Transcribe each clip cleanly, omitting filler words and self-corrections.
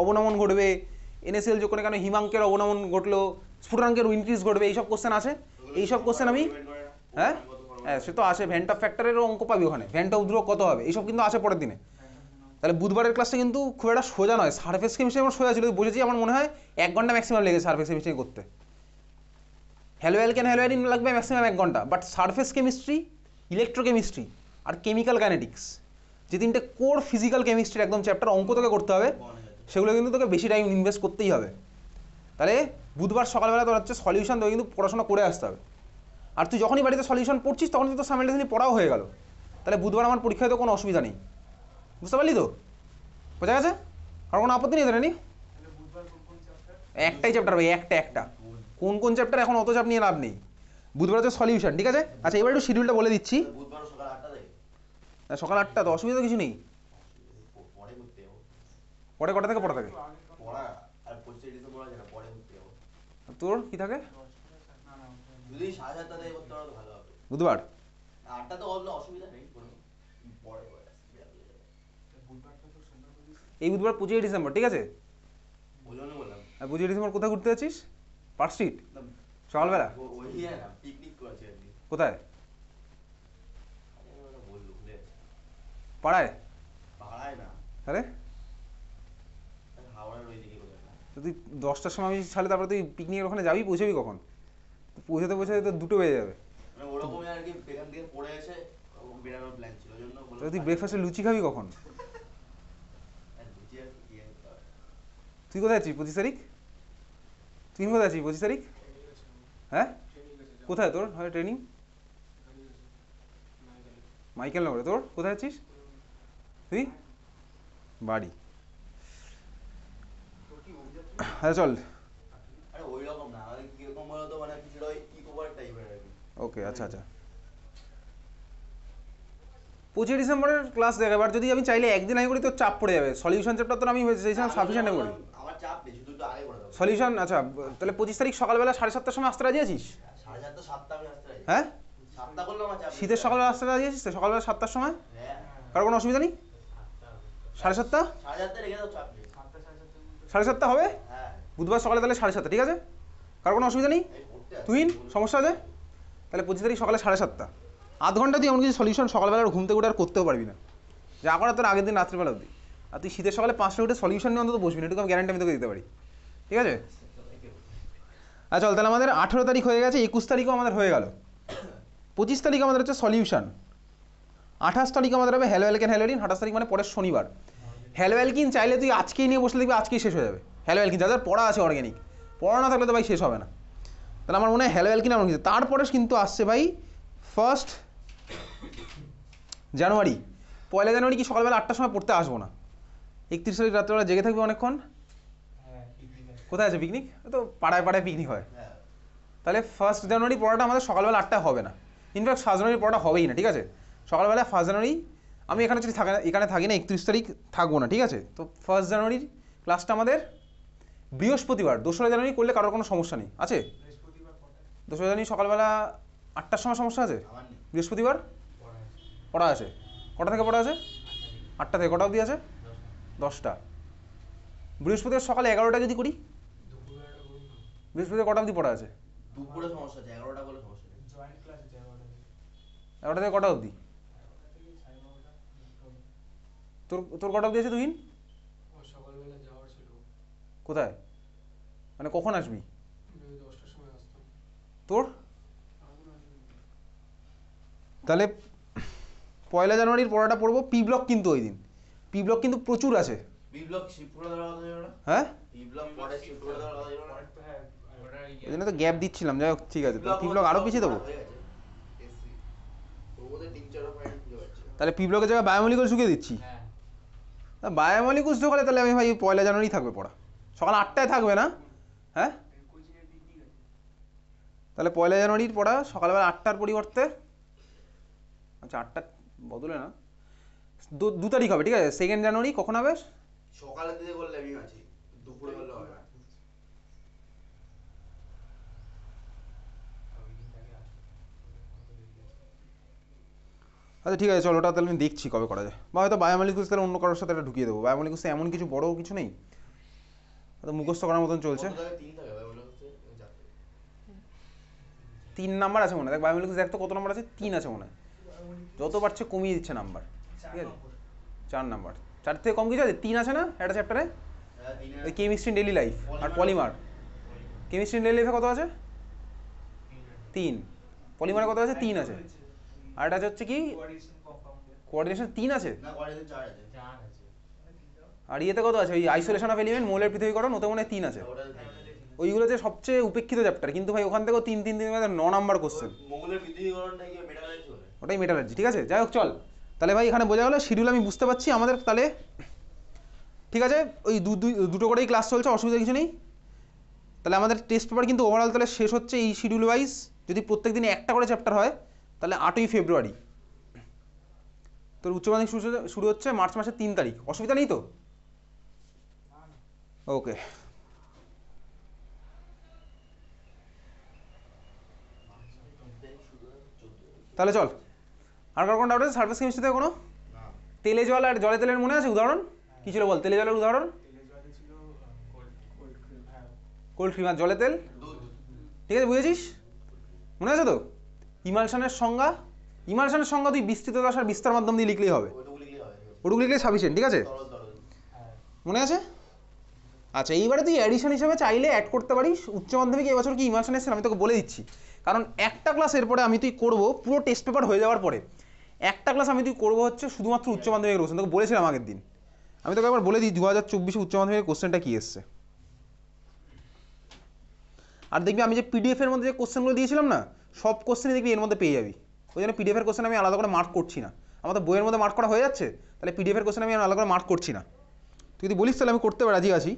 অবনমন ঘটবে, NaCl যোগ করে কেন হিমাঙ্কের অবনমন ঘটলো, স্ফুটনাঙ্কের ইনক্রিজ ঘটবে, এইসব কোশ্চেন আছে। এইসব কোশ্চেন আমি হ্যাঁ হ্যাঁ সে তো আসে, ভ্যান্ট অফ ফ্যাক্টরেরও অঙ্ক পাবি ওখানে, ভ্যান্ট অফ ধ্রুবক কত হবে, এইসব কিন্তু আসে পরের দিনে। তাহলে বুধবারের ক্লাসটা কিন্তু খুব একটা সোজা নয়, সারফেস কেমিস্ট্রি আমার সোজা ছিল বুঝেছি, আমার মনে হয় 1 ঘন্টা ম্যাক্সিমাম লেগেছে সারফেস কেমিস্ট্রি করতে। হ্যালোঅ্যালকেন হ্যালোঅ্যালিন লাগবে ম্যাক্সিমাম 1 ঘন্টা, বাট সারফেস কেমিস্ট্রি, ইলেকট্রোকেমিস্ট্রি আর কেমিক্যাল কাইনেটিক্স, যে তিনটে কোর ফিজিক্যাল কেমিস্ট্রির একদম চ্যাপ্টার অঙ্ক তোকে করতে হবে, সেগুলো কিন্তু তোকে বেশি টাইম ইনভেস্ট করতেই হবে। তাহলে বুধবার সকালবেলা তোর হচ্ছে সলিউশন তোকে কিন্তু পড়াশোনা করে আসতে হবে। আর তুই যখনই বাড়িতে সলিউশন পড়ছিস তখন তো সাইমালটেনিয়াসলি পড়াও হয়ে গেল। তাহলে বুধবার আমার পরীক্ষায় তো কোনো অসুবিধা নেই, বুঝতে পারলি তো? বোঝা গেছে? আর কোনো আপত্তি নেই তো নি? একটাই চ্যাপ্টার ভাই, একটা। কোন কোন চ্যাপ্টার এখন অত চাপ নিয়ে লাভ নেই, বুধবার হচ্ছে সলিউশন, ঠিক আছে? আচ্ছা এবার একটু শিডিউলটা বলে দিচ্ছি। সকাল 8টা তো অসুবিধা কিছু নেই। পরে কটা থেকে পড়া থাকে তোর? কি থাকে বুধবার? এই বুধবার 25 ডিসেম্বর, ঠিক আছে? 25 ডিসেম্বর কোথায় ঘুরতে যাচ্ছিস? পার্ক স্ট্রিট সকালবেলা? কোথায়? পাড়ায়? আরে তুই 10টার সময় আমি ছাড়লে তারপরে তুই পিকনিকের ওখানে যাবি, পৌঁছাবি কখন? পৌঁছাতে তো 2টো বেজে যাবে। তুই ব্রেকফাস্টে লুচি খাবি কখন? তুই কোথায় আছিস 25 তারিখ? তুই কোথায় আছিস 25 তারিখ? হ্যাঁ কোথায় তোর হয় ট্রেনিং? মাইকেল নগরে। তোর কোথায় আছিস তুই? বাড়ি। হ্যাঁ চল। ওকে আচ্ছা আচ্ছা 25 ডিসেম্বরের ক্লাস দেখ। এবার যদি আমি চাইলে একদিন আগে করি তো চাপ পড়ে যাবে, সলিউশন চ্যাপ্টার তো আমি সাফিসিয়েন্ট করি সলিউশন। আচ্ছা তাহলে 25 তারিখ সকালবেলা 7:30টার সময় আসতে রাজি আছিস? হ্যাঁ শীতের সকালবেলা আসতে রাজি আছিস তো? সকালবেলা 7টার সময় কারো কোনো অসুবিধা নেই? 7:30? 7:30 হবে বুধবার সকালে, তাহলে 7:30, ঠিক আছে? কারো কোনো অসুবিধা নেই? তুই সমস্যা আছে? তাহলে 25 তারিখ সকালে 7:30, আধ ঘন্টা তুই এমন কিছু সলিউশন সকালবেলা ঘুম থেকে উঠে আর করতেও পারবি না, যা করার তোর আগের দিন রাত্রিবেলা অবধি। আর তুই শীতের সকালে 5টা উঠে সলিউশন নিয়ে অন্তত বসবি না, এটুকু আমি গ্যারান্টি আমি তোকে দিতে পারি, ঠিক আছে? আচ্ছা চল, তাহলে আমাদের 18 তারিখ হয়ে গেছে, 21 তারিখও আমাদের হয়ে গেল, 25 তারিখ আমাদের হচ্ছে সলিউশন, 28 তারিখ আমাদের হবে হ্যালোঅ্যালকেন হ্যালোঅ্যালিন, 28 তারিখ মানে পরের শনিবার। হ্যালোঅ্যালকিন চাইলে তুই আজকেই নিয়ে বসলে দেখবি আজকেই শেষ হয়ে যাবে। হ্যালোঅ্যালকিন যাদের পড়া আছে অর্গ্যানিক, পড়া না থাকলে তো ভাই শেষ হবে না। তাহলে আমার মনে হয় হ্যালোঅ্যালকিন এমন কিছু। তারপরে কিন্তু আসছে ভাই 1 জানুয়ারি। 1 জানুয়ারি কি সকালবেলা 8টার সময় পড়তে আসবো না, 31 তারিখ রাত্রেবেলা জেগে থাকবে অনেকক্ষণ। কোথায় আছে পিকনিক? তো পাড়ায় পাড়ায় পিকনিক হয়। তাহলে 1 জানুয়ারি পড়াটা আমাদের সকালবেলা 8টায় হবে না, ইনফ্যাক্ট 1 জানুয়ারি পড়াটা হবেই না, ঠিক আছে? সকালবেলা 1 জানুয়ারি আমি এখানে যদি এখানে থাকি না, 31 তারিখ থাকবো না, ঠিক আছে? তো 1 জানুয়ারির ক্লাসটা আমাদের বৃহস্পতিবার। 2রা জানুয়ারি করলে কারোর কোনো সমস্যা নেই আছে? 2রা জানুয়ারি সকালবেলা 8টার সময় সমস্যা আছে? বৃহস্পতিবার পড়া আছে? কটা থেকে পড়া আছে? 8টা থেকে কটা অবধি আছে? 10টা। বৃহস্পতিবার সকালে 11টা যদি করি, বৃহস্পতিবার কটা অবধি পড়া আছে? 11টা থেকে কটা অবধি? তোর কটা অবধি আছে? তুই কোথায় মানে কখন আসবি? তোর তাহলে 1 জানুয়ারির পড়াটা পড়বো। পি ব্লক কিন্তু ওই দিন, পি ব্লক কিন্তু প্রচুর আছে। হ্যাঁ ওই জন্য তো গ্যাপ দিচ্ছিলাম, যাই হোক ঠিক আছে। পি ব্লক আরও পিছিয়ে দেবো, তাহলে পি ব্লকের জায়গায় বায়োমলিকুল শুকিয়ে দিচ্ছি। বায়োমলিকুলস ঢোকালে তাহলে আমি ভাই 1 জানুয়ারি থাকবে পড়া, সকাল 8টায় থাকবে না। হ্যাঁ তাহলে 1 জানুয়ারির পড়া সকালবেলা 8টার পরিবর্তে, আচ্ছা 8টার বদলে না 2 তারিখ হবে, ঠিক আছে? 2 জানুয়ারি কখন হবে? সকালের দিকে করলে আমি আছি, দুপুরে করলে হবে না। আচ্ছা ঠিক আছে চলো, ওটা তাহলে আমি দেখছি কবে করা যায়, বা হয়তো বায়োমলিকুলস তাহলে অন্য কারোর সাথে এটা ঢুকিয়ে দেবো। বায়োমলিকুলসে এমন কিছু বড় কিছু নেই, তো মুখস্থ করার মতন চলছে। কত থাকে? 3 থাকে বায়োমলিকুলসে 3 নাম্বার আছে মনে হয়, দেখ বায়োমলিকুলস দেখ তো কত নাম্বার আছে, 3 আছে মনে হয়, যত পারছে কমিয়ে দিচ্ছে নাম্বার, ঠিক আছে 4 নাম্বার, 4 থেকে কম কিছু আছে, 3 আছে না একটা চ্যাপ্টারে, হ্যাঁ 3 ওই কেমিস্ট্রি ডেইলি লাইফ আর পলিমার। কেমিস্ট্রি ডেইলি লাইফে কত আছে? 3। পলিমারে কত আছে? 3 আছে। আর এটা হচ্ছে কি কোঅর্ডিনেশন 3 আছে, না কোয়াড্রেশন 4 আছে। আর ইয়েতে কত আছে, ওই আইসোলেশন অফ এলিমেন্ট মোলের পৃথকীকরণ, ওতে মনে হয় 3 আছে। ওটা ওইগুলো যে সবচেয়ে উপেক্ষিত চ্যাপ্টার, কিন্তু ভাই ওখান থেকেও 3 3 3 9 নাম্বার কোশ্চেন, মঙ্গলের পৃথিবীকরণটা কি মেটালাইজ বলে? ওটাই মেটালার্জি, ঠিক আছে। যাই হোক চল, তাহলে ভাই এখানে বোঝা গেল শিডিউল আমি বুঝতে পারছি আমাদের, তাহলে ঠিক আছে ওই দুটো করেই ক্লাস চলছে, অসুবিধা কিছু নেই। তাহলে আমাদের টেস্ট পেপার কিন্তু ওভারঅল তাহলে শেষ হচ্ছে এই শিডিউল ওয়াইজ, যদি প্রত্যেক দিনে একটা করে চ্যাপ্টার হয় তাহলে 8ই ফেব্রুয়ারি তোর উচ্চ মাধ্যমিক শুরু হচ্ছে মার্চ মাসের 3 তারিখ, অসুবিধা নেই তো? ওকে, তাহলে চল। আর কার কোনো ডাউট আছে সারফেস কেমিস্ট্রিতে কোনো? না তেলে জল আর জলে তেলের মনে আছে উদাহরণ কি ছিল বল, তেলে জলের উদাহরণ? কোল্ড ক্রিম আর জলে তেল, দুধ। ঠিক আছে বুঝেছিস, মনে আছে তো? ইমালশনের সংজ্ঞা, ইমালশনের সংজ্ঞা তুই বিস্তৃত দশার বিস্তার মাধ্যম দিয়ে লিখলেই হবে, ওইটুকু লিখলেই হয়। ওটুকু লিখলেই সাফিসিয়েন্ট, ঠিক আছে তরল তরল। মনে আছে? আচ্ছা এইবারে তুই অ্যাডিশন হিসেবে চাইলে অ্যাড করতে পারিস। উচ্চ মাধ্যমিকে এবছর কি ইমালশন এসেছে আমি তোকে বলে দিচ্ছি, কারণ একটা ক্লাস এরপরে আমি তুই করবো পুরো টেস্ট পেপার হয়ে যাওয়ার পরে, একটা ক্লাস আমি তুই করবো হচ্ছে শুধুমাত্র উচ্চ মাধ্যমিকের কোশ্চেন, তোকে বলেছিলাম আগের দিন, আমি তোকে একবার বলে দিই 2024 উচ্চ মাধ্যমিকের কোশ্চেনটা কি এসছে। আর দেখবি আমি যে পিডিএফ এর মধ্যে যে কোশ্চেনগুলো দিয়েছিলাম না, সব কোশ্চেনই দেখবি এর মধ্যে পেয়ে যাবি, ওই জন্য পিডিএফ এর কোশ্চেন আমি আলাদা করে মার্ক করছি না, আমার তো বইয়ের মধ্যে মার্ক করা হয়ে যাচ্ছে, তাহলে পিডিএফ এর কোশ্চেন আমি আলাদা করে মার্ক করছি না। তুই যদি বলিস তাহলে আমি করতে রাজি আছি।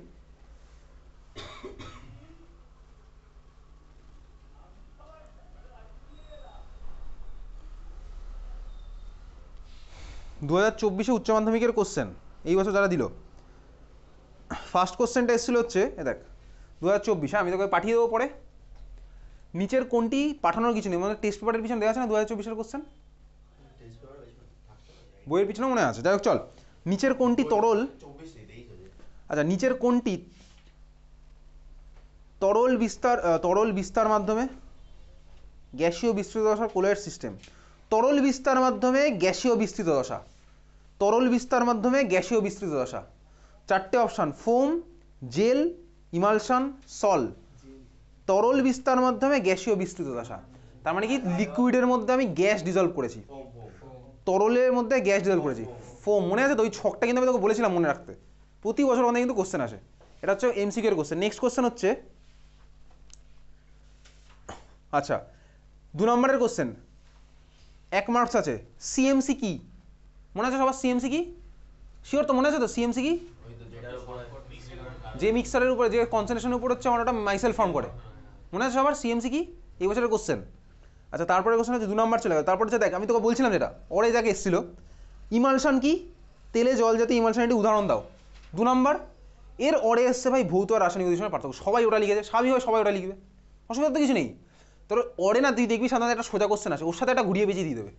দু 2024 উচ্চ মাধ্যমিকের কোশ্চেন এই বছর যারা দিল, ফার্স্ট কোশ্চেনটা এসেছিল হচ্ছে এ দেখ 2024, হ্যাঁ আমি তোকে পাঠিয়ে দেবো পরে, নিচের কোনটি পাঠানোর কিছু নেই, মানে টেস্ট পেপারের পিছনে দেওয়া আছে না 2024-এর কোশ্চেন, টেস্ট পেপার বেশি থাকতে পারে। বইয়ের পিছনে মনে আছে, যাই হোক চল। নিচের কোনটি তরল, 24 নেই 23 আছে। আচ্ছা নিচের কোনটি তরল বিস্তার মাধ্যমে গ্যাসীয় বিস্তৃত দশা কোলয়েড সিস্টেম, তরল বিস্তার মাধ্যমে গ্যাসীয় বিস্তৃত দশা, তরল বিস্তার মাধ্যমে গ্যাসীয় বিস্তৃত দশা, 4টে অপশান ফোম, জেল, ইমালশন, সল। তরল বিস্তার মাধ্যমে গ্যাসীয় বিস্তৃত দশা, তার মানে কি লিকুইডের মধ্যে আমি গ্যাস ডিজলভ করেছি, ফোম ফোম। তরলের মধ্যে গ্যাস ডিজলভ করেছি, ফোম। মনে আছে তো ওই ছকটা কিন্তু আমি তোকে বলেছিলাম মনে রাখতে, প্রতি বছর আমাদের কিন্তু কোশ্চেন আসে, এটা হচ্ছে এমসিকিউ এর কোশ্চেন। নেক্সট কোশ্চেন হচ্ছে, আচ্ছা 2 নম্বরের কোশ্চেন 1 মার্কস আছে, সিএমসি কি মনে আছে সবার? সিএমসি কি শিওর তো, মনে আছে তো সিএমসি কি? ওই তো যেটার উপরে যে মিক্সারের উপরে যে কনসেন্ট্রেশনের উপর হচ্ছে আমার ওটা মাইসেল ফর্ম করে, মনে আছে সবার সিএমসি কি? এই বছরের কোশ্চেন। আচ্ছা তারপরে কোশ্চেন হচ্ছে 2 নম্বর চলে গেল, তারপর হচ্ছে দেখ আমি তোকে বলছিলাম যেটা ওরে যাকে এসেছিল, ইমালশন কি, তেলে জল জাতীয় ইমালশন, একটি উদাহরণ দাও। 2 নম্বর এর অরে এসছে ভাই ভৌত আর রাসায়নিক অধিবেশনের পার্থক্য, সবাই ওটা লিখেছে, স্বাভাবিকভাবে সবাই ওটা লিখবে, অসুবিধা তো কিছু নেই। তোর অরে না তুই দেখবি সাধারণত একটা সোজা কোশ্চেন আছে, ওর সাথে একটা ঘুরিয়ে বেঁচিয়ে দিয়ে দেবে।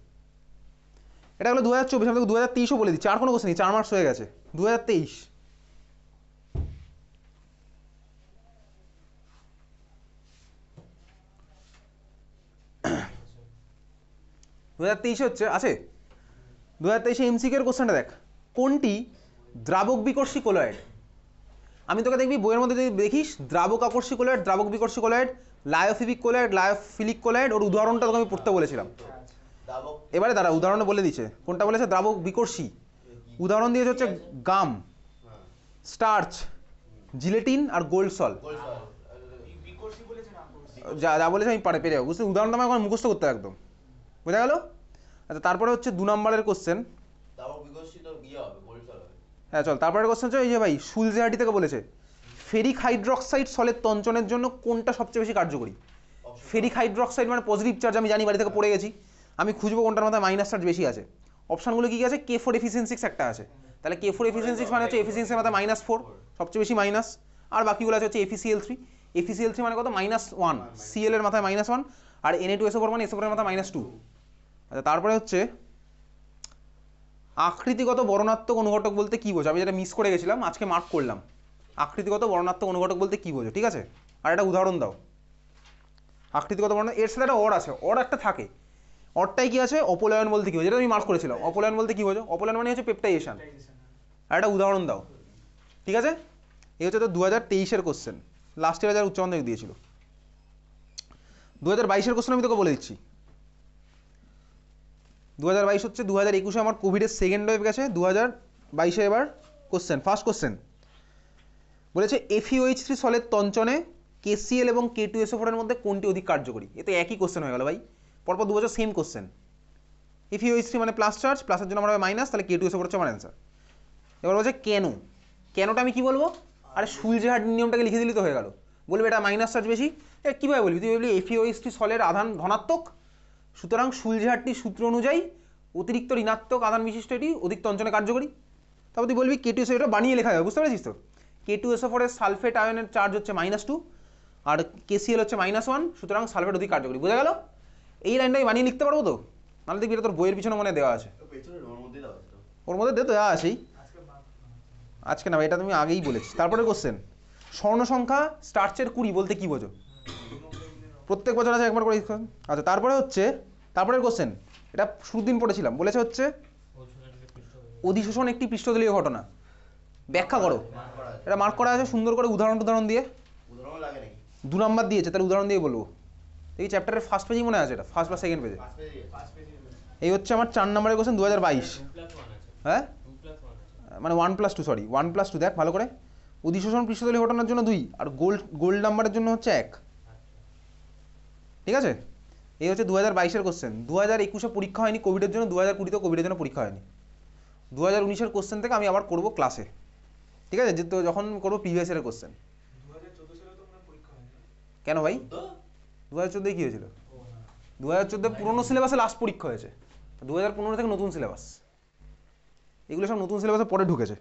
এটা হলো 2024, আমি তোকে 2023ও বলে দিচ্ছি, আর কোনো কোশ্চেন নেই, 4 মার্কস হয়ে গেছে 2023। 2023 হচ্ছে আছে, 2023 এমসিকিউ এর কোশ্চেনটা দেখ, কোনটি দ্রাবক বিকর্ষী কোলয়েড? আমি তোকে দেখবি বইয়ের মধ্যে যদি দেখিস দ্রাবক আকর্ষী কোলয়েড, দ্রাবক বিকর্ষী কোলয়েড, লায়োফিলিক কোলয়েড, লায়োফিলিক কোলয়েড, ওর উদাহরণটা তোকে আমি পড়তে বলেছিলাম। দাবক। এবারে দাঁড়া উদাহরণটা বলে দিচ্ছে, কোনটা বলেছে দ্রাবক বিকর্ষী, উদাহরণ দিয়েছে হচ্ছে গাম, হ্যাঁ স্টার্চ, জিলেটিন আর গোল্ড সল। গোল সল। বিকর্ষী বলেছে না আকর্ষী। যা যা বলেছে আমি পেরে যাবো বুঝতে, উদাহরণটা আমার এখন মুখস্থ করতে হবে একদম, বোঝা গেল? আচ্ছা তারপরে হচ্ছে 2 নম্বরের কোশ্চেন, দাবক বিকশিত বিয়ে হবে গোল সল হবে। হ্যাঁ চল তারপরে কোশ্চেন হচ্ছে এই যে ভাই সুলজেহাটি থেকে বলেছে ফেরিক হাইড্রক্সাইড সলের তঞ্চনের জন্য কোনটা সবচেয়ে বেশি কার্যকরী? ফেরিক হাইড্রক্সাইড মানে পজিটিভ চার্জ, আমি জানি বাড়ি থেকে পড়ে গেছি, আমি খুঁজবো কোনটার মাথায় মাইনাস চার্জ বেশি আছে। অপশনগুলো কি আছে, K4 এফিসিয়েন্সি একটা আছে, তাহলে K4 এফিসিয়েন্সি মানে হচ্ছে এফিসিয়েন্সির মাথায় -4, সবচেয়ে বেশি মাইনাস, আর বাকিগুলো আছে হচ্ছে FeCl3, FeCl3 মানে কত -1, Cl এর মাথায় -1, আর Na2SO4 মানে SO4 এর মাথায় -2। আচ্ছা তারপরে হচ্ছে আকৃতিগত বর্ণাত্মক অনুঘটক বলতে কি বোঝো, আমি যেটা মিস করে গেছিলাম আজকে মার্ক করলাম, আকৃতিগত বর্ণাত্মক অনুঘটক বলতে কী বোঝো, ঠিক আছে? আর একটা উদাহরণ দাও। আকৃতিগত বর্ণ, এর সাথে একটা অর আছে, অর একটা থাকে, অরটাই কি আছে? অপলয়ন বলতে কী বোঝো, যেটা আমি মার্ক করেছিলাম। অপলয়ন বলতে কী বোঝো? অপলয়ন মানে হচ্ছে পেপটাইজেশন। আর একটা উদাহরণ দাও, ঠিক আছে? এই হচ্ছে তো 2023-এর কোশ্চেন, লাস্ট ইয়ার যারা উচ্চ মাধ্যমিক দিয়েছিল। 2022-এর কোশ্চেন আমি তোকে বলে দিচ্ছি। 2022 হচ্ছে 2021-এ আমার কোভিডের সেকেন্ড ওয়েভ গেছে, 2022-এ এবার কোশ্চেন, ফার্স্ট কোশ্চেন বলেছে FeOH3 সলের তঞ্চনে KCl এবং K2SO4 এর মধ্যে কোনটি অধিক কার্যকরী? এতে একই কোশ্চেন হয়ে গেল ভাই, পরপর 2 বছর সেম কোশ্চেন। FeOH3 মানে প্লাস চার্জ, প্লাসের জন্য আমরা মাইনাস, তাহলে K2SO4 হচ্ছে আমার অ্যান্সার। এবার বলছে কেন, কেনটা আমি কি বলবো? আরে সুলজেহার্ড নিয়মটাকে লিখে দিলি তো হয়ে গেল। বলবে এটা মাইনাস চার্জ বেশি, এটা কীভাবে বলবি? তুই বলবি FeOH3 সলের আধান ধনাত্মক, সুতরাং সুলজেহার্ডটির সূত্র অনুযায়ী অতিরিক্ত ঋণাত্মক আধান বিশিষ্ট এটি অধিক তঞ্চনে কার্যকরী। তারপর তুই বলবি K2SO, এটা বানিয়ে লেখা যাবে, বুঝতে পেরেছিস তো? K2SO4 এর সালফেট আয়নের চার্জ হচ্ছে -2 আর KCl হচ্ছে -1, সুতরাং সালফেট অধিক কার্যকরী। বোঝা গেল? এই লাইনটাই বানিয়ে লিখতে পারবো তো? নাহলে দেখবি এটা তোর বইয়ের পিছনে মনে দেওয়া আছে, ওর মধ্যে দেওয়া আছেই। আজকে না, এটা তুমি আগেই বলেছিস। তারপরে কোশ্চেন, স্বর্ণ সংখ্যা স্টার্চের 20 বলতে কি বোঝো? প্রত্যেক বছর আছে একবার করে। আচ্ছা, তারপরে হচ্ছে তারপরের কোশ্চেন, এটা শুরুর দিন পড়েছিলাম, বলেছে হচ্ছে অধিশোষণ একটি পৃষ্ঠতলীয় ঘটনা, ব্যাখ্যা করো। এটা মার্ক করা আছে সুন্দর করে উদাহরণ দিয়ে। 2 নাম্বার দিয়েছে, তাহলে উদাহরণ দিয়ে বলবো। এই চ্যাপ্টারের ফার্স্ট পেজেই মনে আছে, এটা ফার্স্ট বা সেকেন্ড পেজে। এই হচ্ছে আমার 4 নম্বরের কোশ্চেন 2022। হ্যাঁ, মানে 1+2, সরি 1+2, দেখ ভালো করে। অধিশোষণ পৃষ্ঠতলীয় ঘটনার জন্য 2 আর গোল্ড নাম্বারের জন্য হচ্ছে 1, ঠিক আছে? এই হচ্ছে 2022-এর কোশ্চেন। 2021-এ পরীক্ষা হয়নি কোভিডের জন্য, 2020-তেও কোভিডের জন্য পরীক্ষা হয়নি। 2019-এর কোশ্চেন থেকে আমি আবার করবো ক্লাসে, ঠিক আছে? যে তো যখন করবো প্রিভিয়াস ইয়ারের কোশ্চেন। 2014 সালে তো আমরা পরীক্ষা হয়নি। কেন ভাই? 2014-এ কী হয়েছিল? 2014-এ পুরোনো সিলেবাসে লাস্ট পরীক্ষা হয়েছে, 2015 থেকে নতুন সিলেবাস। এগুলো সব নতুন সিলেবাসে পরে ঢুকেছে।